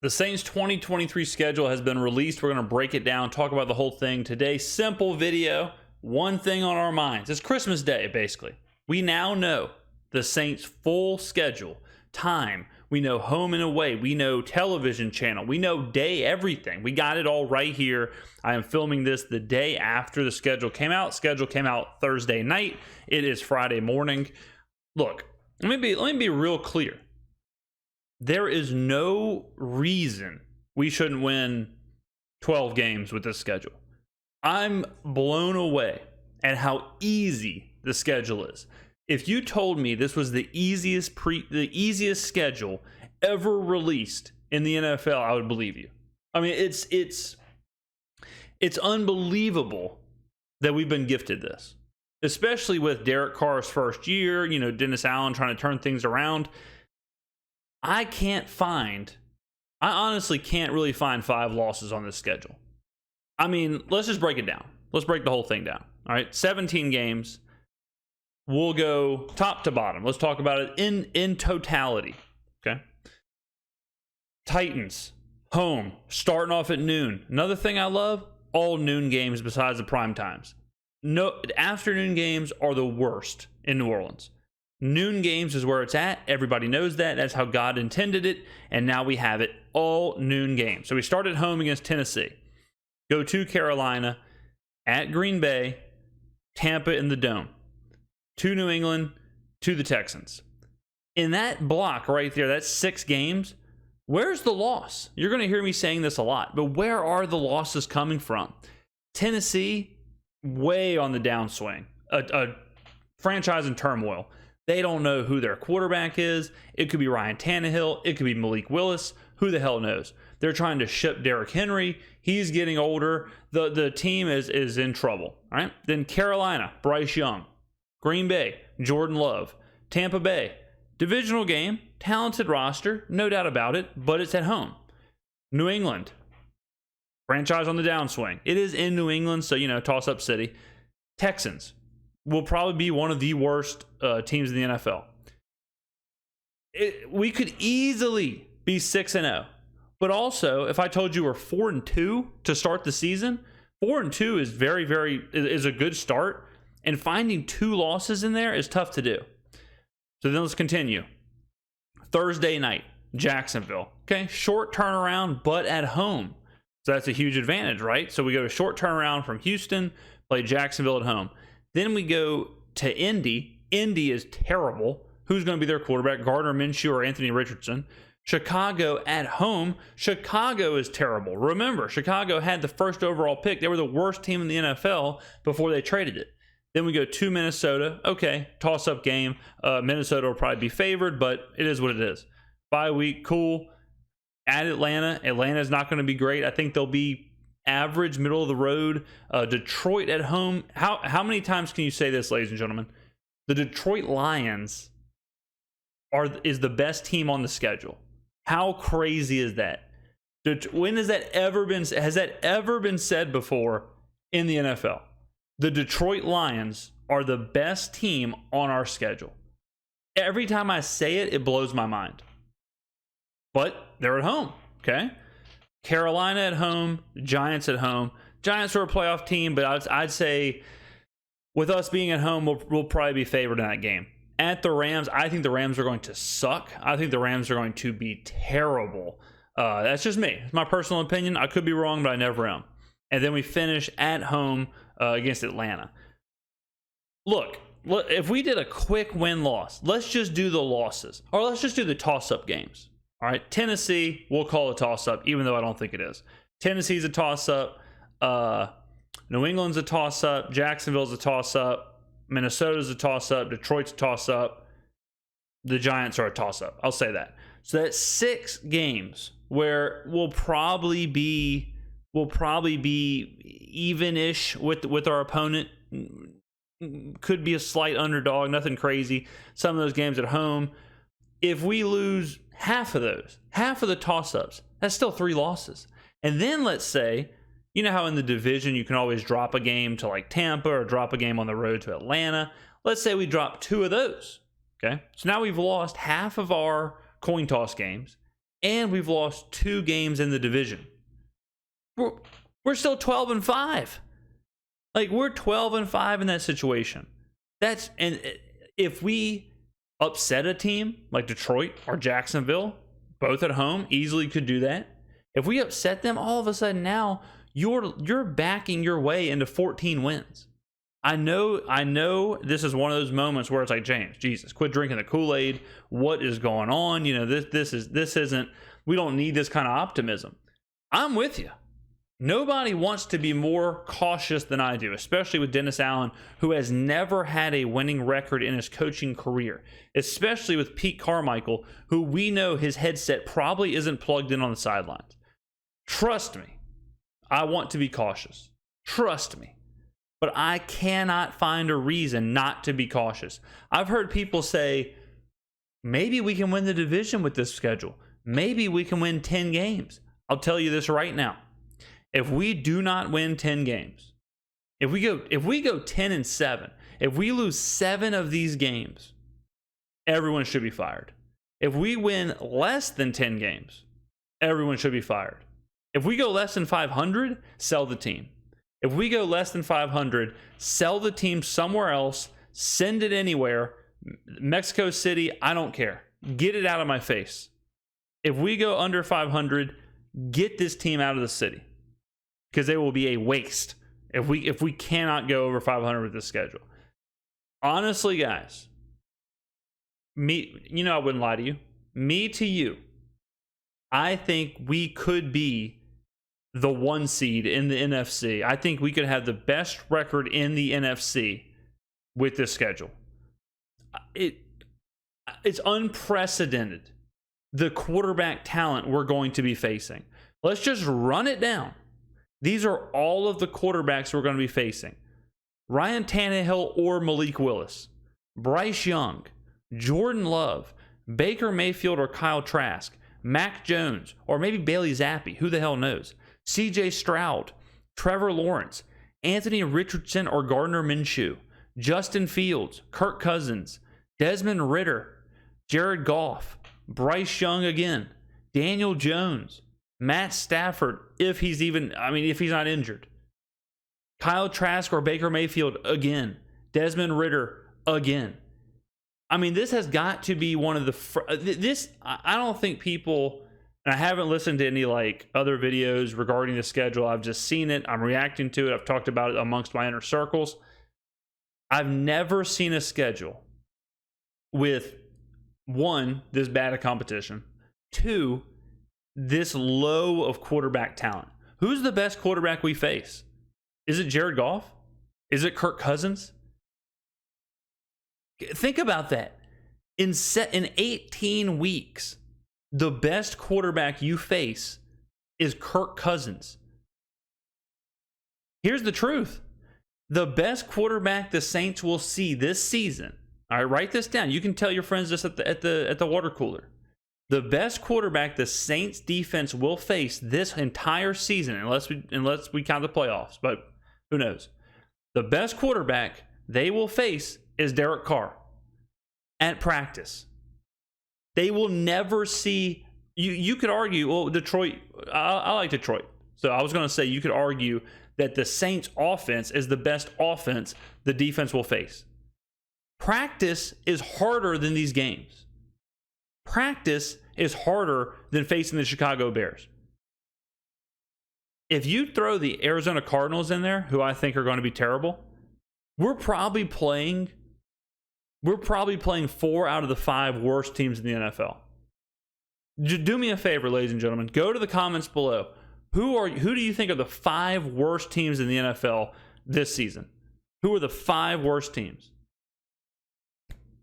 The Saints 2023 schedule has been released. We're going to break it down, talk about the whole thing today. Simple video, one thing on our minds. It's Christmas Day, basically. We now know the Saints' full schedule, time. We know home and away. We know television channel. We know day, everything. We got it all right here. I am filming this the day after the schedule came out. Schedule came out Thursday night. It is Friday morning. Look, let me be real clear. There is no reason we shouldn't win 12 games with this schedule. I'm blown away at how easy the schedule is. If you told me this was the easiest schedule ever released in the NFL, I would believe you. I mean, it's unbelievable that we've been gifted this, especially with Derek Carr's first year, Dennis Allen trying to turn things around. I honestly can't really find 5 losses on this schedule. I mean, let's just break it down. Let's break the whole thing down. All right, 17 games. We'll go top to bottom. Let's talk about it in totality. Okay. Titans, home, starting off at noon. Another thing I love, all noon games besides the prime times. No, afternoon games are the worst in New Orleans. Noon games is where it's at. Everybody knows that. That's how God intended it. And now we have it, all noon games. So we start at home against Tennessee. Go to Carolina, at Green Bay, Tampa in the Dome. To New England, to the Texans. In that block right there, that's 6 games. Where's the loss? You're going to hear me saying this a lot, but where are the losses coming from? Tennessee, way on the downswing. A franchise in turmoil. They don't know who their quarterback is. It could be Ryan Tannehill. It could be Malik Willis. Who the hell knows? They're trying to ship Derrick Henry. He's getting older. The team is in trouble. All right. Then Carolina, Bryce Young. Green Bay, Jordan Love. Tampa Bay, divisional game, talented roster, no doubt about it, but it's at home. New England, franchise on the downswing. It is in New England, so, toss-up city. Texans will probably be one of the worst teams in the NFL. We could easily be 6-0, but also, if I told you we're 4-2 to start the season, 4-2 is is a good start. And finding 2 losses in there is tough to do. So then let's continue. Thursday night, Jacksonville. Okay, short turnaround, but at home. So that's a huge advantage, right? So we go to short turnaround from Houston, play Jacksonville at home. Then we go to Indy. Indy is terrible. Who's going to be their quarterback? Gardner Minshew or Anthony Richardson? Chicago at home. Chicago is terrible. Remember, Chicago had the first overall pick. They were the worst team in the NFL before they traded it. Then we go to Minnesota. Okay, toss-up game. Minnesota will probably be favored, but it is what it is. Bye week, cool. At Atlanta. Atlanta is not going to be great. I think they'll be average, middle of the road. Detroit at home. How many times can you say this, ladies and gentlemen? The Detroit Lions is the best team on the schedule. How crazy is that? When has that ever been said before in the NFL? The Detroit Lions are the best team on our schedule. Every time I say it, it blows my mind. But they're at home, okay? Carolina at home, Giants at home. Giants are a playoff team, but I'd say with us being at home, we'll probably be favored in that game. At the Rams, I think the Rams are going to suck. I think the Rams are going to be terrible. That's just me. It's my personal opinion. I could be wrong, but I never am. And then we finish at home against Atlanta. Look, if we did a quick win-loss, let's just do the losses. Or let's just do the toss-up games. All right, Tennessee, we'll call a toss-up, even though I don't think it is. Tennessee's a toss-up. New England's a toss-up. Jacksonville's a toss-up. Minnesota's a toss-up. Detroit's a toss-up. The Giants are a toss-up. I'll say that. So that's 6 games where we'll probably be even-ish with our opponent. Could be a slight underdog, nothing crazy. Some of those games at home. If we lose half of the toss-ups, that's still 3 losses. And then let's say, you know how in the division you can always drop a game to like Tampa or drop a game on the road to Atlanta. Let's say we drop 2 of those. Okay, so now we've lost half of our coin toss games and we've lost 2 games in the division. We're still 12-5. Like, we're 12-5 in that situation. And if we upset a team like Detroit or Jacksonville, both at home, easily could do that. If we upset them, all of a sudden now you're backing your way into 14 wins. I know this is one of those moments where it's like, James, Jesus, quit drinking the Kool-Aid. What is going on? You know, this isn't, we don't need this kind of optimism. I'm with you. Nobody wants to be more cautious than I do, especially with Dennis Allen, who has never had a winning record in his coaching career, especially with Pete Carmichael, who we know his headset probably isn't plugged in on the sidelines. Trust me, I want to be cautious. Trust me. But I cannot find a reason not to be cautious. I've heard people say, maybe we can win the division with this schedule. Maybe we can win 10 games. I'll tell you this right now. If we do not win 10 games, if we go 10-7, if we lose 7 of these games, everyone should be fired. If we win less than 10 games, everyone should be fired. If we go less than 500, sell the team. If we go less than 500, sell the team somewhere else, send it anywhere. Mexico City, I don't care. Get it out of my face. If we go under 500, get this team out of the city, because they will be a waste if we cannot go over 500 with this schedule. Honestly, guys, I wouldn't lie to you. Me to you, I think we could be the 1 seed in the NFC. I think we could have the best record in the NFC with this schedule. It's unprecedented, the quarterback talent we're going to be facing. Let's just run it down. These are all of the quarterbacks we're going to be facing. Ryan Tannehill or Malik Willis, Bryce Young, Jordan Love, Baker Mayfield or Kyle Trask, Mac Jones, or maybe Bailey Zappi, who the hell knows, CJ Stroud, Trevor Lawrence, Anthony Richardson or Gardner Minshew, Justin Fields, Kirk Cousins, Desmond Ridder, Jared Goff, Bryce Young again, Daniel Jones, Matt Stafford, if he's not injured, Kyle Trask or Baker Mayfield again, Desmond Ridder again. I mean, this has got to be one of the I don't think people, and I haven't listened to any like other videos regarding the schedule. I've just seen it. I'm reacting to it. I've talked about it amongst my inner circles. I've never seen a schedule with, 1, this bad a competition, 2, this low of quarterback talent. Who's the best quarterback we face? Is it Jared Goff? Is it Kirk Cousins? Think about that. In 18 weeks, the best quarterback you face is Kirk Cousins. Here's the truth. The best quarterback the Saints will see this season. All right, write this down. You can tell your friends this at the water cooler. The best quarterback the Saints defense will face this entire season, unless we count the playoffs, but who knows? The best quarterback they will face is Derek Carr at practice. They will never see you could argue, well, Detroit, I like Detroit. So I was going to say you could argue that the Saints offense is the best offense the defense will face. Practice is harder than these games. Practice is harder than facing the Chicago Bears. If you throw the Arizona Cardinals in there, who I think are going to be terrible, we're probably playing 4 out of the 5 worst teams in the NFL. Do me a favor, ladies and gentlemen. Go to the comments below. Who do you think are the 5 worst teams in the NFL this season? Who are the 5 worst teams?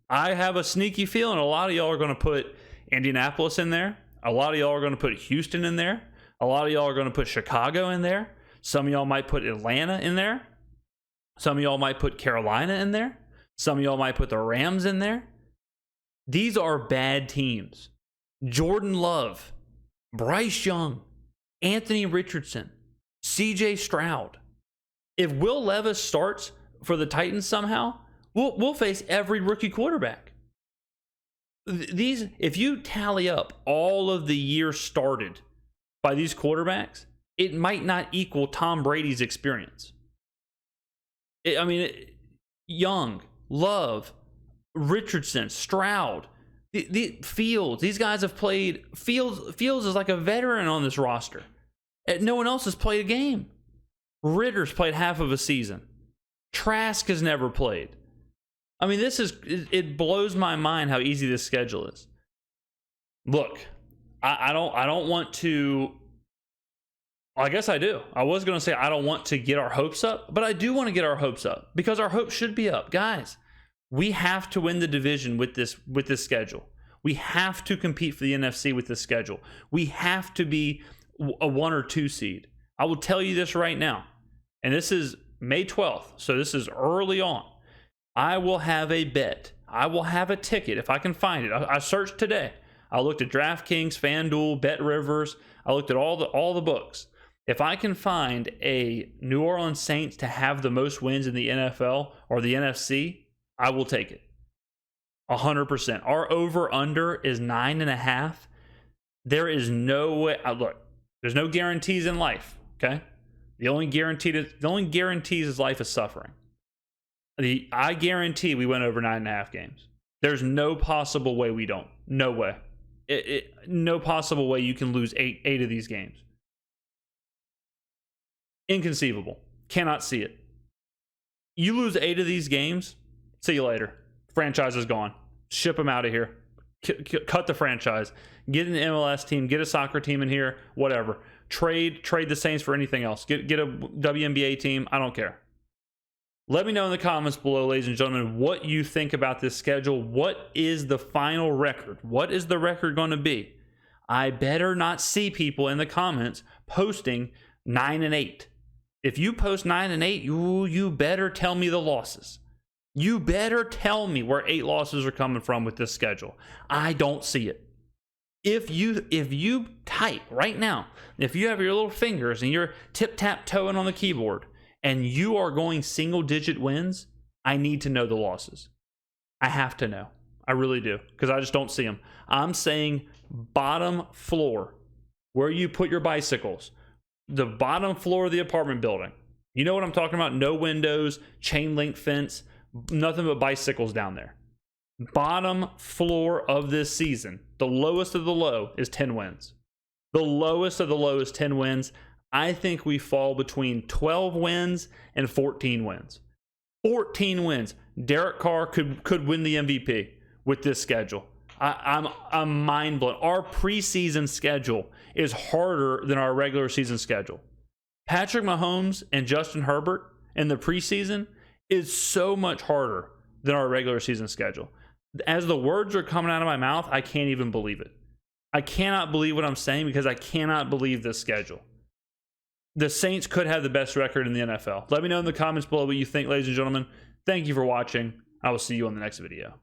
I have a sneaky feeling a lot of y'all are going to put Indianapolis in there. A lot of y'all are going to put Houston in there. A lot of y'all are going to put Chicago in there. Some of y'all might put Atlanta in there. Some of y'all might put Carolina in there. Some of y'all might put the Rams in there. These are bad teams. Jordan Love, Bryce Young, Anthony Richardson, CJ Stroud. If Will Levis starts for the Titans somehow, we'll face every rookie quarterback. These, if you tally up all of the years started by these quarterbacks, it might not equal Tom Brady's experience. Young, Love, Richardson, Stroud, the Fields. These guys have played. Fields is like a veteran on this roster. No one else has played a game. Ritter's played half of a season. Trask has never played. I mean, it blows my mind how easy this schedule is. Look, I don't want to. I guess I do. I was going to say I don't want to get our hopes up, but I do want to get our hopes up because our hopes should be up. Guys, we have to win the division with this schedule. We have to compete for the NFC with this schedule. We have to be a 1 or 2 seed. I will tell you this right now, and this is May 12th, so this is early on. I will have a bet. I will have a ticket if I can find it. I searched today. I looked at DraftKings, FanDuel, BetRivers. I looked at all the books. If I can find a New Orleans Saints to have the most wins in the NFL or the NFC, I will take it. 100%. Our over-under is 9.5. There is no way. Look, there's no guarantees in life, okay? The only guarantees is life is suffering. I guarantee we went over 9.5 games. There's no possible way we don't. No way. No possible way you can lose eight of these games. Inconceivable. Cannot see it. You lose 8 of these games, see you later. Franchise is gone. Ship them out of here. Cut the franchise. Get an MLS team. Get a soccer team in here. Whatever. Trade the Saints for anything else. Get a WNBA team. I don't care. Let me know in the comments below, ladies and gentlemen, what you think about this schedule. What is the final record? What is the record going to be? I better not see people in the comments posting 9-8. If you post 9-8, you better tell me the losses. You better tell me where 8 losses are coming from with this schedule. I don't see it. If you type right now, if you have your little fingers and you're tip-tap-toeing on the keyboard and you are going single-digit wins, I need to know the losses. I have to know. I really do, because I just don't see them. I'm saying bottom floor, where you put your bicycles. The bottom floor of the apartment building. You know what I'm talking about? No windows, chain link fence, nothing but bicycles down there. Bottom floor of this season, the lowest of the low is 10 wins. The lowest of the low is 10 wins. I think we fall between 12 wins and 14 wins. 14 wins. Derek Carr could win the MVP with this schedule. I'm mind blown. Our preseason schedule is harder than our regular season schedule. Patrick Mahomes and Justin Herbert in the preseason is so much harder than our regular season schedule. As the words are coming out of my mouth, I can't even believe it. I cannot believe what I'm saying because I cannot believe this schedule. The Saints could have the best record in the NFL. Let me know in the comments below what you think, ladies and gentlemen. Thank you for watching. I will see you on the next video.